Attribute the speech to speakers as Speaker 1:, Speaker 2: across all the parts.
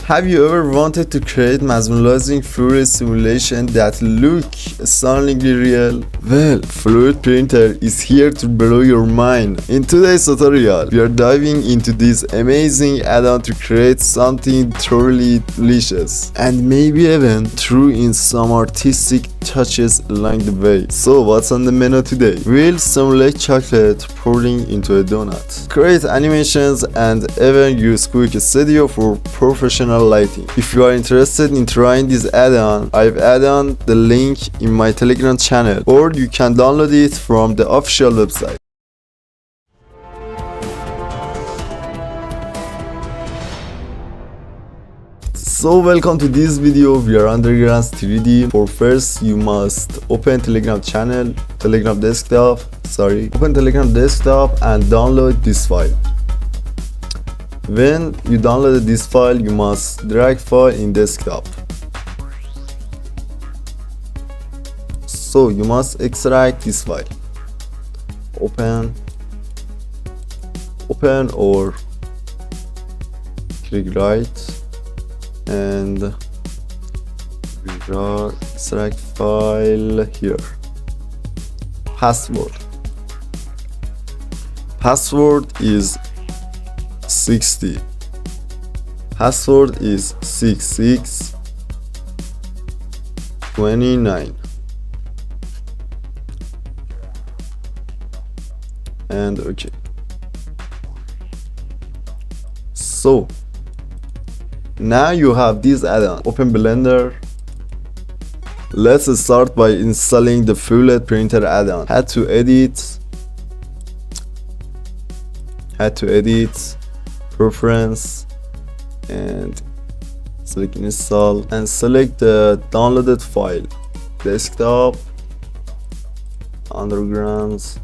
Speaker 1: Have you ever wanted to create mesmerizing fluid simulation that look stunningly real? Well, Fluid Printer is here to blow your mind. In today's tutorial, we are diving into this amazing add-on to create something truly delicious and maybe even throw in some artistic touches along the way. So what's on the menu today? We'll simulate chocolate pouring into a donut, create animations, and even use Quick Studio for professional lighting. If you are interested in trying this add-on, I've added on the link in my Telegram channel, or you can download it from the official website. So welcome to this video. We are Undergrounds 3D. For first, you must open Telegram desktop and download this file. When you download this file, you must drag file in desktop. So you must extract this file. Open or click right and extract file here. Password is 60. Password is 6629 and okay. So now you have this add-on. Open Blender. Let's start by installing the Fluid Printer add-on. Head to edit, preference, and select install and select the downloaded file. Desktop, Undergrounds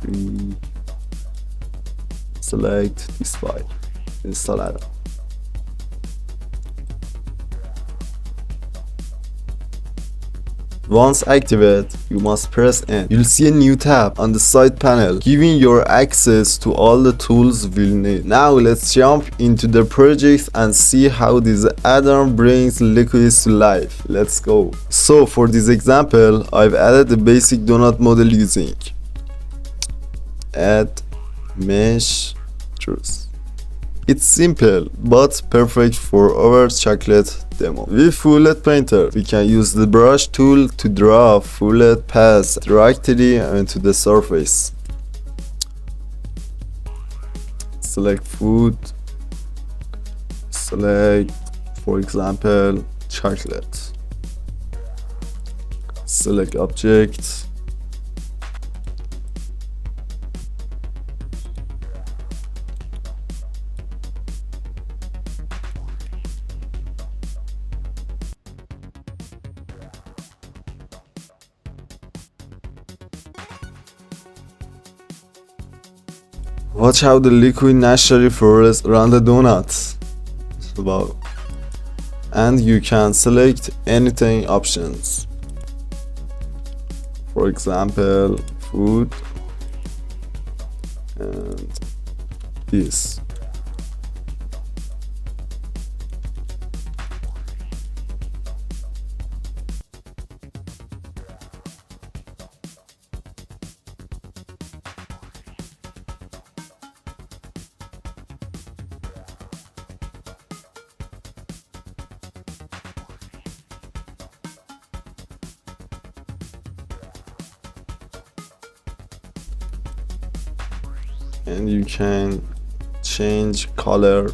Speaker 1: 3. Select this file. Install add-on. Once activated, you must press N. You'll see a new tab on the side panel, giving your access to all the tools we'll need. Now let's jump into the project and see how this add-on brings liquids to life. Let's go. So for this example, I've added the basic donut model using add mesh truth. It's simple but perfect for our chocolate demo. With Fluid Printer, we can use the brush tool to draw a fluid path directly onto the surface. Select food. Select, for example, chocolate. Select object. Watch how the liquid naturally flows around the donuts. Wow. And you can select anything options. For example, food and this. And you can change color.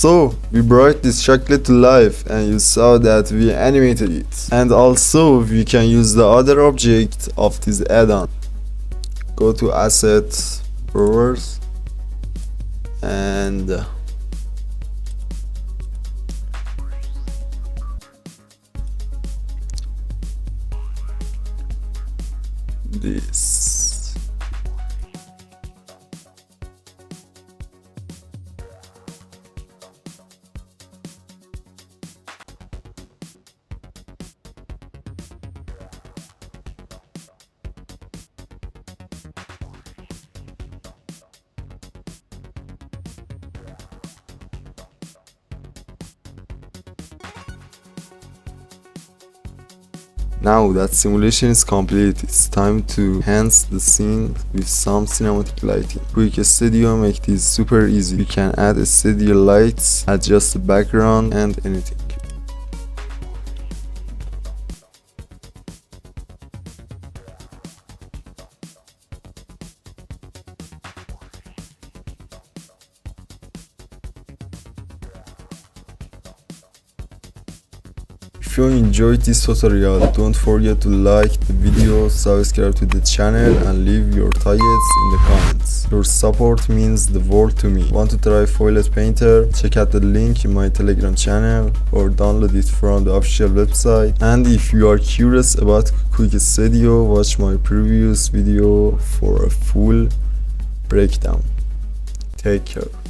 Speaker 1: So we brought this chocolate to life and you saw that we animated it. And also we can use the other object of this add-on. Go to asset browers and this. Now that simulation is complete, it's time to enhance the scene with some cinematic lighting. Quick Studio make this super easy. You can add studio lights, adjust the background and anything. If you enjoyed this tutorial, don't forget to like the video, subscribe to the channel and leave your targets in the comments. Your support means the world to me. Want to try Foilet Painter? Check out the link in my Telegram channel or download it from the official website. And if you are curious about Quick Studio, watch my previous video for a full breakdown. Take care.